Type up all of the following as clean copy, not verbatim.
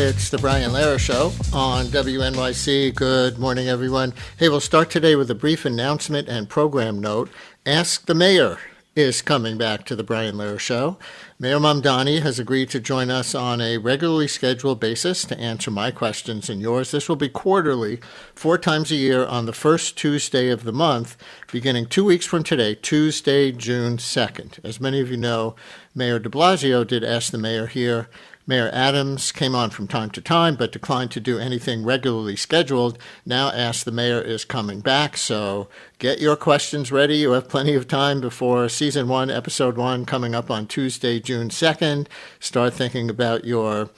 It's the Brian Lehrer Show on WNYC. Good morning, everyone. Hey, we'll start today with a brief announcement and program note. Ask the Mayor is coming back to the Brian Lehrer Show. Mayor Mamdani has agreed to join us on a regularly scheduled basis to answer my questions and yours. This will be quarterly, 4 times a year on the first Tuesday of the month, beginning 2 weeks from today, Tuesday, June 2nd. As many of you know, Mayor de Blasio did Ask the Mayor here. Mayor Adams came on from time to time, but declined to do anything regularly scheduled. Now Ask the Mayor is coming back, so get your questions ready. You have plenty of time before Season 1, Episode 1, coming up on Tuesday, June 2nd. Start thinking about your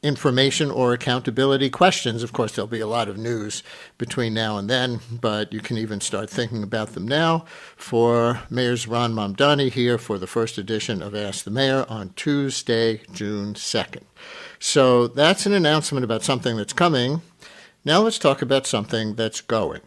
information or accountability questions. Of course, there'll be a lot of news between now and then, but you can even start thinking about them now. For Mayor Zohran Mamdani here for the first edition of Ask the Mayor on Tuesday, June 2nd. So that's an announcement about something that's coming. Now let's talk about something that's going.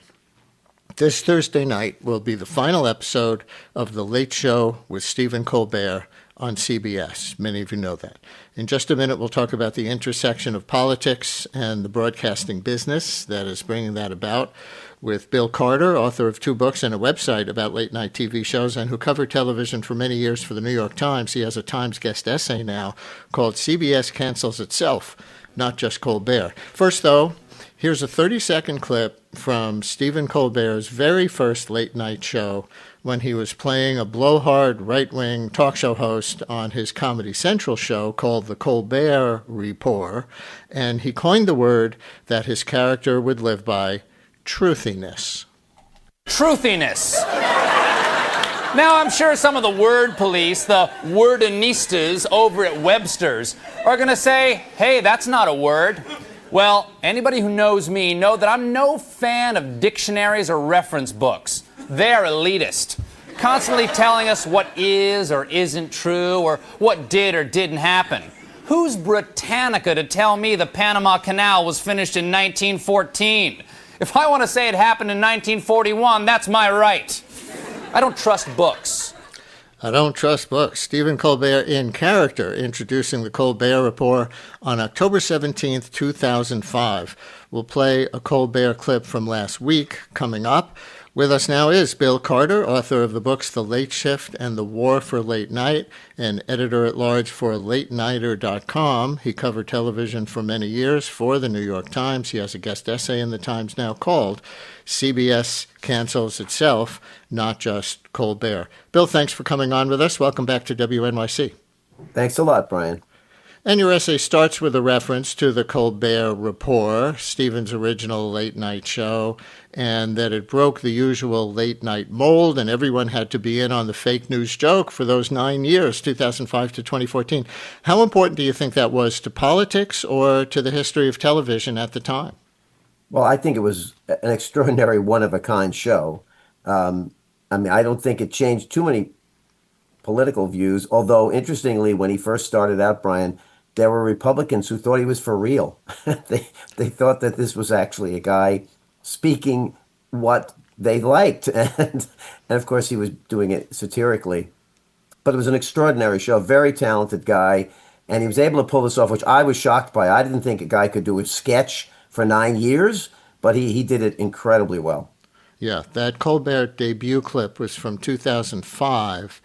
This Thursday night will be the final episode of The Late Show with Stephen Colbert on CBS. Many of you know that. In just a minute, we'll talk about the intersection of politics and the broadcasting business that is bringing that about with Bill Carter, author of 2 books and a website about late-night TV shows and who covered television for many years for the New York Times. He has a Times guest essay now called CBS Cancels Itself, Not Just Colbert. First, though, here's a 30-second clip from Stephen Colbert's very first late-night show when he was playing a blowhard right-wing talk show host on his Comedy Central show called The Colbert Report, and he coined the word that his character would live by, truthiness. Truthiness. Now, I'm sure some of the word police, the wordinistas over at Webster's, are going to say, hey, that's not a word. Well, anybody who knows me know that I'm no fan of dictionaries or reference books. They're elitist, constantly telling us what is or isn't true or what did or didn't happen. Who's Britannica to tell me the Panama Canal was finished in 1914? If I want to say it happened in 1941, that's my right. I don't trust books. I don't trust books. Stephen Colbert in character introducing the Colbert Report on October 17th, 2005. We'll play a Colbert clip from last week coming up. With us now is Bill Carter, author of the books The Late Shift and The War for Late Night, and editor-at-large for LateNighter.com. He covered television for many years for the New York Times. He has a guest essay in the Times now called CBS Cancels Itself, Not Just Colbert. Bill, thanks for coming on with us. Welcome back to WNYC. Thanks a lot, Brian. And your essay starts with a reference to the Colbert Report, Stephen's original late-night show, and that it broke the usual late-night mold, and everyone had to be in on the fake news joke for those 9 years, 2005 to 2014. How important do you think that was to politics or to the history of television at the time? Well, I think it was an extraordinary one-of-a-kind show. I don't think it changed too many political views, although, interestingly, when he first started out, Brian, there were Republicans who thought he was for real. They thought that this was actually a guy speaking what they liked. And of course, he was doing it satirically. But it was an extraordinary show, very talented guy. And he was able to pull this off, which I was shocked by. I didn't think a guy could do a sketch for 9 years, but he did it incredibly well. Yeah, that Colbert debut clip was from 2005.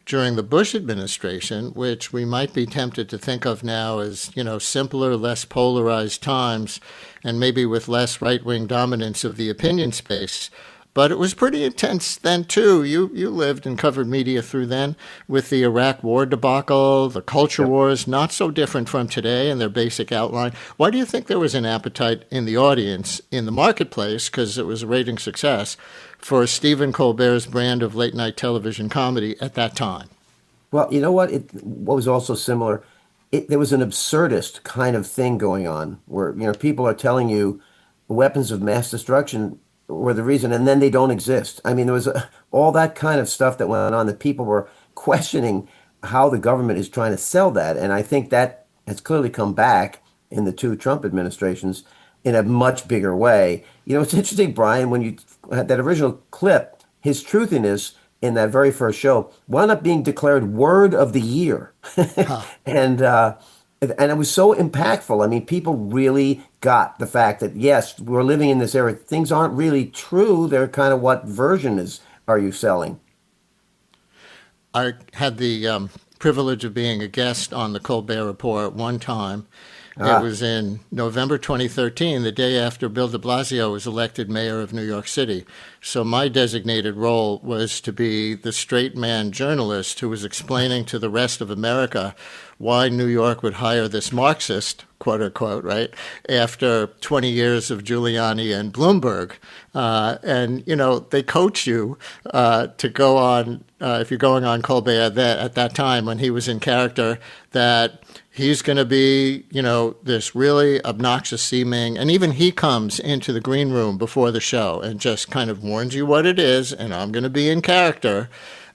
During the Bush administration, which we might be tempted to think of now as, simpler, less polarized times, and maybe with less right-wing dominance of the opinion space. But it was pretty intense then, too. You lived and covered media through then with the Iraq war debacle, the culture wars, not so different from today in their basic outline. Why do you think there was an appetite in the audience, in the marketplace, because it was a rating success, for Stephen Colbert's brand of late-night television comedy at that time? Well, you know what? What was also similar, there was an absurdist kind of thing going on where, people are telling you weapons of mass destruction were the reason, and then they don't exist. I mean, there was all that kind of stuff that went on that people were questioning how the government is trying to sell that. And I think that has clearly come back in the 2 Trump administrations in a much bigger way. It's interesting, Brian, when you had that original clip, his truthiness in that very first show wound up being declared Word of the Year. And And it was so impactful. I mean, people really got the fact that, yes, we're living in this era. Things aren't really true. They're kind of, what version is are you selling? I had the privilege of being a guest on the Colbert Report one time. It Ah, was in November 2013, the day after Bill de Blasio was elected mayor of New York City. So my designated role was to be the straight man journalist who was explaining to the rest of America why New York would hire this Marxist, quote unquote, right, after 20 years of Giuliani and Bloomberg. They coach you to go on, if you're going on Colbert at that time when he was in character, that he's going to be, this really obnoxious seeming, and even he comes into the green room before the show and just kind of warns you what it is, and I'm going to be in character.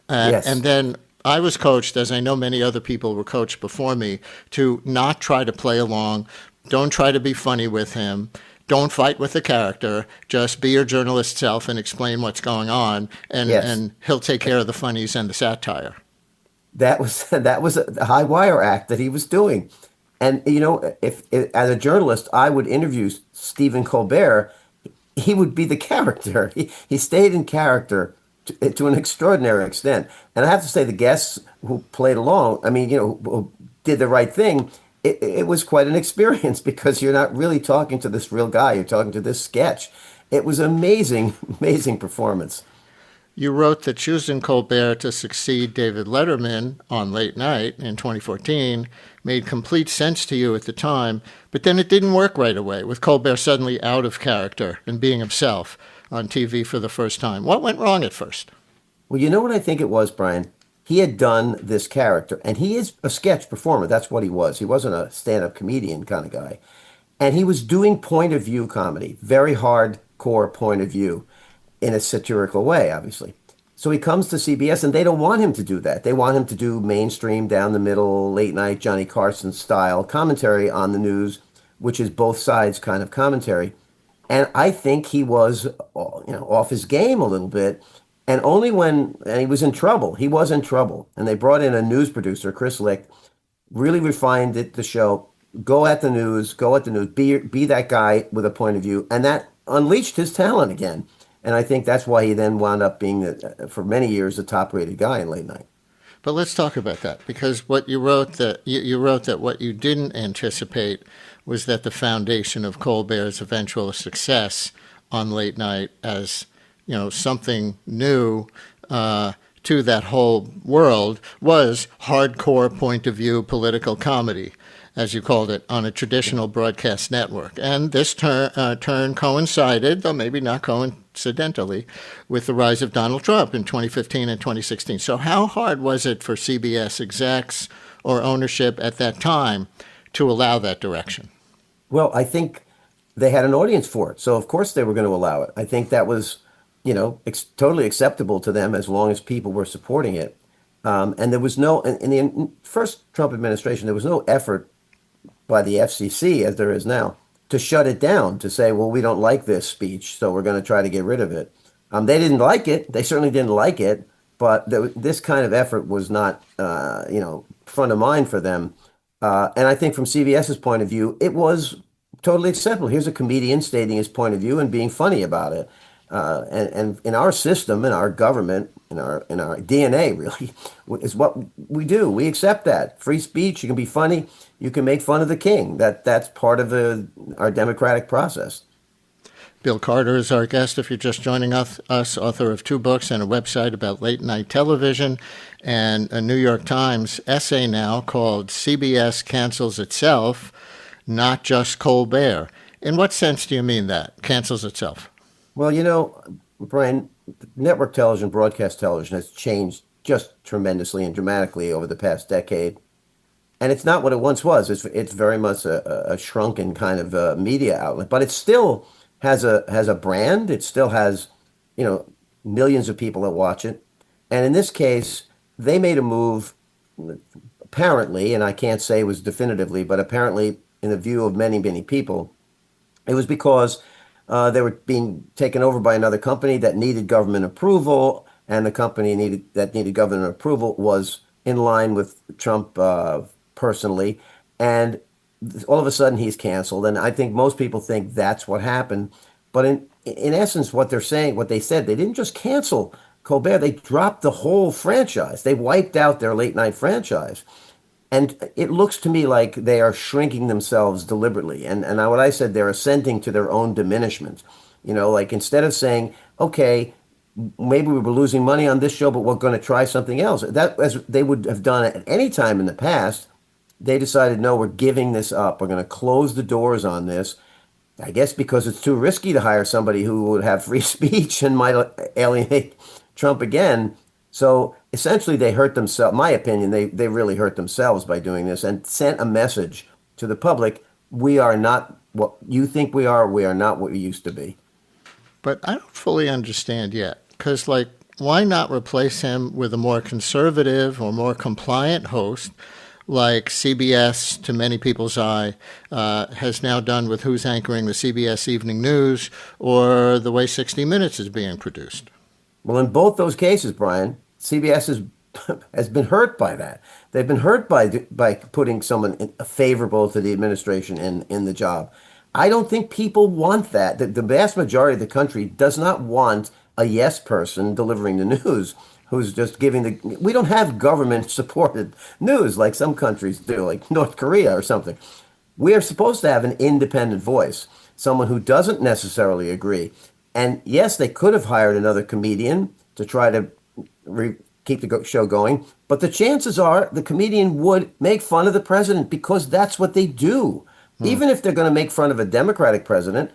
And yes. then I was coached, as I know many other people were coached before me, to not try to play along. Don't try to be funny with him. Don't fight with the character. Just be your journalist self and explain what's going on, Yes. and he'll take care of the funnies and the satire. That was that was a high wire act that he was doing. And if as a journalist I would interview Stephen Colbert, he would be the character. He stayed in character to an extraordinary extent. And I have to say, the guests who played along, I mean, who did the right thing. It was quite an experience because you're not really talking to this real guy. You're talking to this sketch. It was amazing, amazing performance. You wrote that choosing Colbert to succeed David Letterman on Late Night in 2014 made complete sense to you at the time, but then it didn't work right away, with Colbert suddenly out of character and being himself on TV for the first time. What went wrong at first? Well, you know what I think it was, Brian? He had done this character, and he is a sketch performer. That's what he was. He wasn't a stand-up comedian kind of guy. And he was doing point of view comedy, very hardcore point of view in a satirical way, obviously. So he comes to CBS, and they don't want him to do that. They want him to do mainstream, down the middle, late night Johnny Carson style commentary on the news, which is both sides kind of commentary. And I think he was, off his game a little bit. And only when, and he was in trouble. He was in trouble. And they brought in a news producer, Chris Licht, really refined the show. Go at the news, be that guy with a point of view. And that unleashed his talent again. And I think that's why he then wound up being, for many years, the top rated guy in late night. But let's talk about that, because what you wrote that you wrote that what you didn't anticipate was that the foundation of Colbert's eventual success on late night as something new to that whole world was hardcore point of view political comedy, as you called it, on a traditional broadcast network. And this turn coincided, though maybe not coincidentally, with the rise of Donald Trump in 2015 and 2016. So how hard was it for CBS execs or ownership at that time to allow that direction? Well, I think they had an audience for it. So, of course, they were going to allow it. I think that was, totally acceptable to them as long as people were supporting it. And there was no, in the first Trump administration, there was no effort by the FCC, as there is now, to shut it down, to say, well, we don't like this speech, so we're going to try to get rid of it. They didn't like it. They certainly didn't like it. But this kind of effort was not, front of mind for them. And I think from CBS's point of view, it was totally acceptable. Here's a comedian stating his point of view and being funny about it. And in our system, in our government, in our DNA, really, is what we do. We accept that. Free speech, you can be funny, you can make fun of the king. That's part of our democratic process. Bill Carter is our guest. If you're just joining us, author of 2 books and a website about late night television, and a New York Times essay now called CBS Cancels Itself, Not Just Colbert. In what sense do you mean that, cancels itself? Well, Brian, network television, broadcast television has changed just tremendously and dramatically over the past decade. And it's not what it once was. It's very much a shrunken kind of media outlet, but it still has a brand. It still has, millions of people that watch it. And in this case, they made a move, apparently, and I can't say it was definitively, but apparently, in the view of many, many people, it was because they were being taken over by another company that needed government approval, and the company that needed government approval was in line with Trump personally. and all of a sudden he's canceled. And I think most people think that's what happened. But in essence, what they're saying, what they said, they didn't just cancel Colbert, they dropped the whole franchise. They wiped out their late night franchise. And it looks to me like they are shrinking themselves deliberately. And what I said, they're assenting to their own diminishment. Like instead of saying, okay, maybe we were losing money on this show, but we're going to try something else. That, as they would have done at any time in the past, they decided, no, we're giving this up. We're going to close the doors on this. I guess because it's too risky to hire somebody who would have free speech and might alienate Trump again. So essentially, they hurt themselves. My opinion, they really hurt themselves by doing this and sent a message to the public: we are not what you think we are. We are not what we used to be. But I don't fully understand yet, because why not replace him with a more conservative or more compliant host, like CBS, to many people's eye, has now done with who's anchoring the CBS Evening News, or the way 60 Minutes is being produced? Well, in both those cases, Brian, CBS has been hurt by that. They've been hurt by putting someone favorable to the administration in the job. I don't think people want that. The vast majority of the country does not want a yes person delivering the news who's just giving we don't have government-supported news like some countries do, like North Korea or something. We are supposed to have an independent voice, someone who doesn't necessarily agree. And yes, they could have hired another comedian to try to keep the show going, but the chances are the comedian would make fun of the president because that's what they do. Even if they're going to make fun of a Democratic president,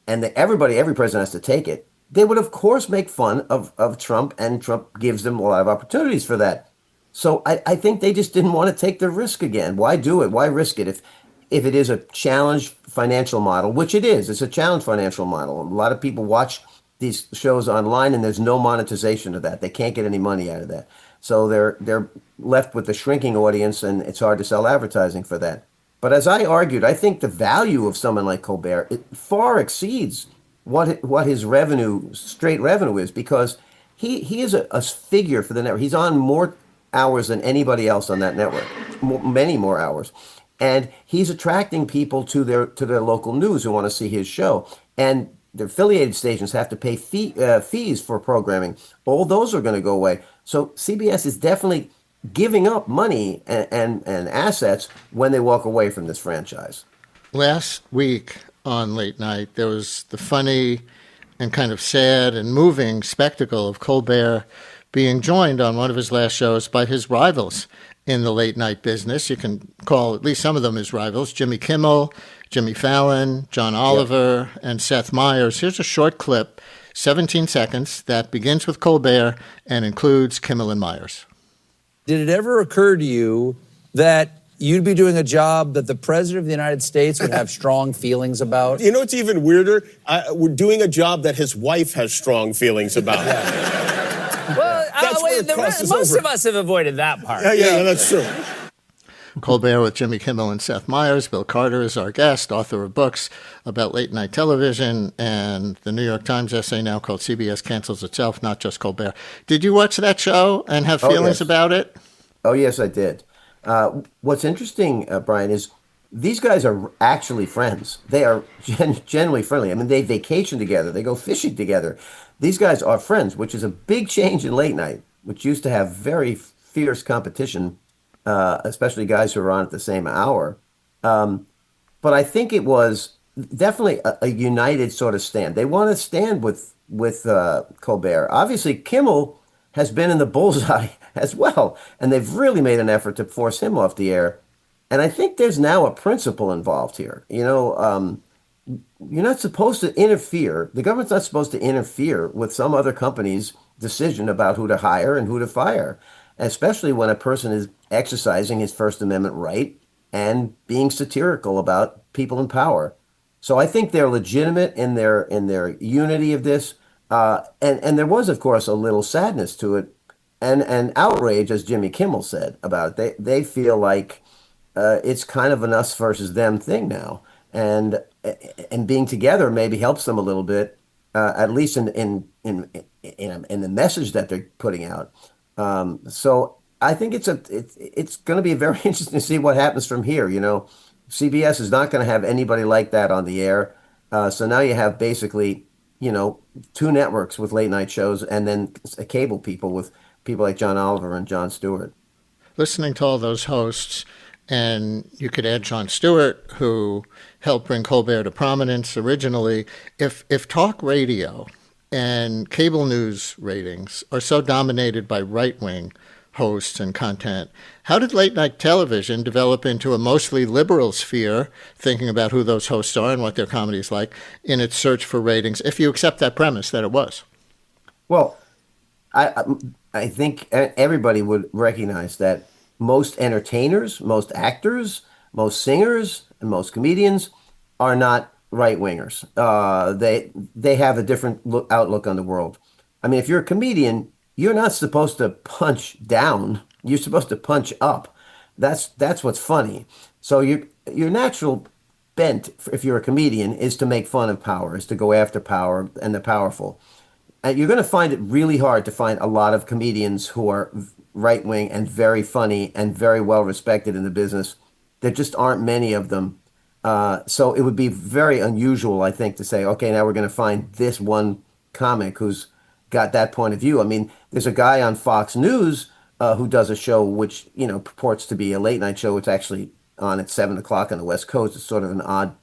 and every president has to take it, they would, of course, make fun of Trump, and Trump gives them a lot of opportunities for that. So I think they just didn't want to take the risk again. Why do it? Why risk it if it is a challenged financial model, which it is. It's a challenged financial model. A lot of people watch these shows online, and there's no monetization of that. They can't get any money out of that. So they're left with a shrinking audience, and it's hard to sell advertising for that. But as I argued, I think the value of someone like Colbert, it far exceeds what his straight revenue is, because he is a figure for the network. He's on more hours than anybody else on that network, many more hours. And he's attracting people to their local news who want to see his show. And the affiliated stations have to pay fees for programming. All those are going to go away. So CBS is definitely giving up money and assets when they walk away from this franchise. Last week on Late Night, there was the funny and kind of sad and moving spectacle of Colbert being joined on one of his last shows by his rivals in the late night business. You can call at least some of them his rivals: Jimmy Kimmel, Jimmy Fallon, John Oliver, and Seth Meyers. Here's a short clip, 17 seconds, that begins with Colbert and includes Kimmel and Meyers. Did it ever occur to you that you'd be doing a job that the President of the United States would have strong feelings about? You know what's even weirder? We're doing a job that his wife has strong feelings about. Well, most of us have avoided that part. Yeah, that's true. Colbert with Jimmy Kimmel and Seth Meyers. Bill Carter is our guest, author of books about late night television, and the New York Times essay now called CBS Cancels Itself, Not Just Colbert. Did you watch that show and have feelings about it? Oh, yes, I did. What's interesting, Brian, is these guys are actually friends. They are generally friendly. I mean, they vacation together. They go fishing together. These guys are friends, which is a big change in late night, which used to have very fierce competition, especially guys who are on at the same hour. But I think it was definitely a united sort of stand. They want to stand with Colbert. Obviously, Kimmel has been in the bullseye as well, and they've really made an effort to force him off the air. And I think there's now a principle involved here. You're not supposed to interfere. The government's not supposed to interfere with some other company's decision about who to hire and who to fire, especially when a person is exercising his First Amendment right and being satirical about people in power. So I think they're legitimate in their unity of this. And there was, of course, a little sadness to it and outrage, as Jimmy Kimmel said about it. They feel like it's kind of an us versus them thing now. And being together maybe helps them a little bit, at least in the message that they're putting out. So I think it's going to be very interesting to see what happens from here. CBS is not going to have anybody like that on the air. So now you have basically, two networks with late night shows, and then cable people with people like John Oliver and Jon Stewart. Listening to all those hosts, and you could add Jon Stewart, who helped bring Colbert to prominence originally. If talk radio and cable news ratings are so dominated by right-wing hosts and content, how did late-night television develop into a mostly liberal sphere, thinking about who those hosts are and what their comedy is like, in its search for ratings, if you accept that premise that it was? Well, I think everybody would recognize that most entertainers, most actors, most singers, and most comedians are not right-wingers. They have a different outlook on the world. I mean, if you're a comedian, you're not supposed to punch down. You're supposed to punch up. That's what's funny. So your natural bent, if you're a comedian, is to make fun of power, is to go after power and the powerful. And you're going to find it really hard to find a lot of comedians who are right-wing and very funny and very well respected in the business. There just aren't many of them. So it would be very unusual, I think, to say, okay, now we're going to find this one comic who's got that point of view. I mean, there's a guy on Fox News who does a show which, purports to be a late night show. It's actually on at 7 o'clock on the West Coast. It's sort of an odd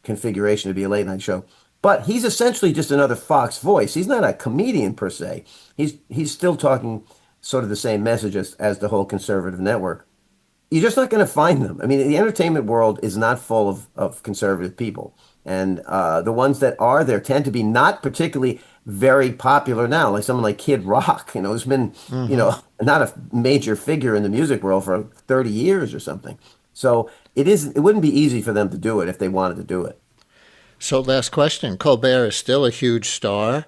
configuration to be a late night show. But he's essentially just another Fox voice. He's not a comedian per se. He's still talking sort of the same message as the whole conservative network. You're just not going to find them. I mean, the entertainment world is not full of conservative people. And the ones that are there tend to be not particularly very popular now, like someone like Kid Rock, who's been, not a major figure in the music world for 30 years or something. So it wouldn't be easy for them to do it if they wanted to do it. So last question. Colbert is still a huge star,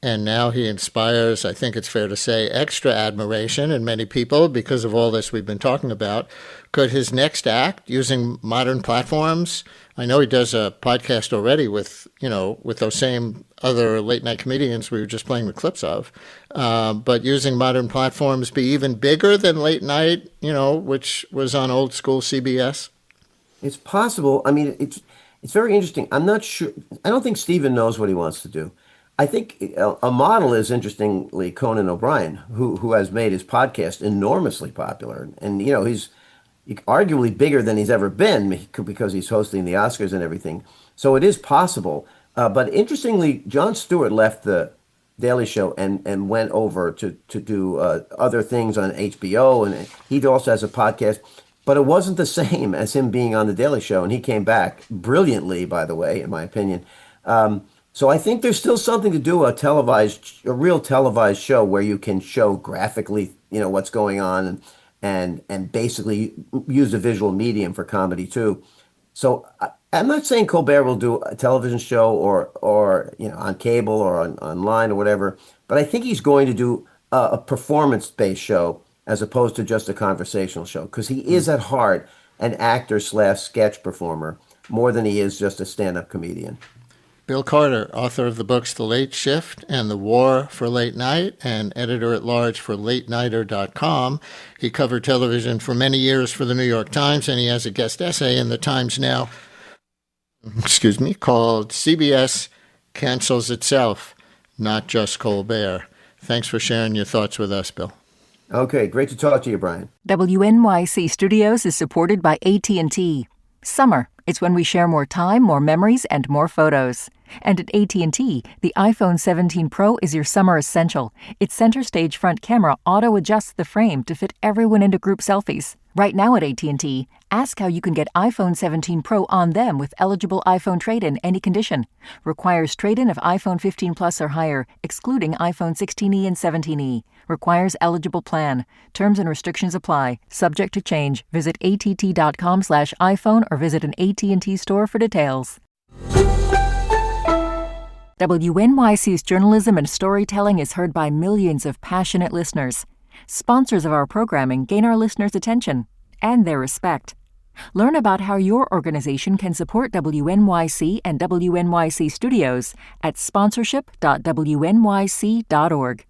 and now he inspires, I think it's fair to say, extra admiration in many people because of all this we've been talking about. Could his next act, using modern platforms, I know he does a podcast already with those same other late night comedians we were just playing the clips of, but using modern platforms, be even bigger than late night, which was on old school CBS? It's possible. I mean, it's very interesting. I'm not sure. I don't think Stephen knows what he wants to do. I think a model is, interestingly, Conan O'Brien, who has made his podcast enormously popular. And, he's arguably bigger than he's ever been because he's hosting the Oscars and everything. So it is possible. But interestingly, Jon Stewart left the Daily Show and went over to do other things on HBO. And he also has a podcast. But it wasn't the same as him being on the Daily Show. And he came back brilliantly, by the way, in my opinion. So I think there's still something to do, a real televised show where you can show graphically, what's going on and basically use a visual medium for comedy too. So I'm not saying Colbert will do a television show or on cable or online or whatever, but I think he's going to do a performance-based show as opposed to just a conversational show, because he is at heart an actor/sketch performer more than he is just a stand-up comedian. Bill Carter, author of the books The Late Shift and The War for Late Night, and editor-at-large for LateNighter.com. He covered television for many years for the New York Times, and he has a guest essay in the Times now, called CBS Cancels Itself, Not Just Colbert. Thanks for sharing your thoughts with us, Bill. Okay, great to talk to you, Brian. WNYC Studios is supported by AT&T. Summer, it's when we share more time, more memories, and more photos. And at AT&T, the iPhone 17 Pro is your summer essential. Its center stage front camera auto-adjusts the frame to fit everyone into group selfies. Right now at AT&T, ask how you can get iPhone 17 Pro on them with eligible iPhone trade-in any condition. Requires trade-in of iPhone 15 Plus or higher, excluding iPhone 16e and 17e. Requires eligible plan. Terms and restrictions apply. Subject to change. Visit att.com/iPhone or visit an AT&T store for details. WNYC's journalism and storytelling is heard by millions of passionate listeners. Sponsors of our programming gain our listeners' attention and their respect. Learn about how your organization can support WNYC and WNYC Studios at sponsorship.wnyc.org.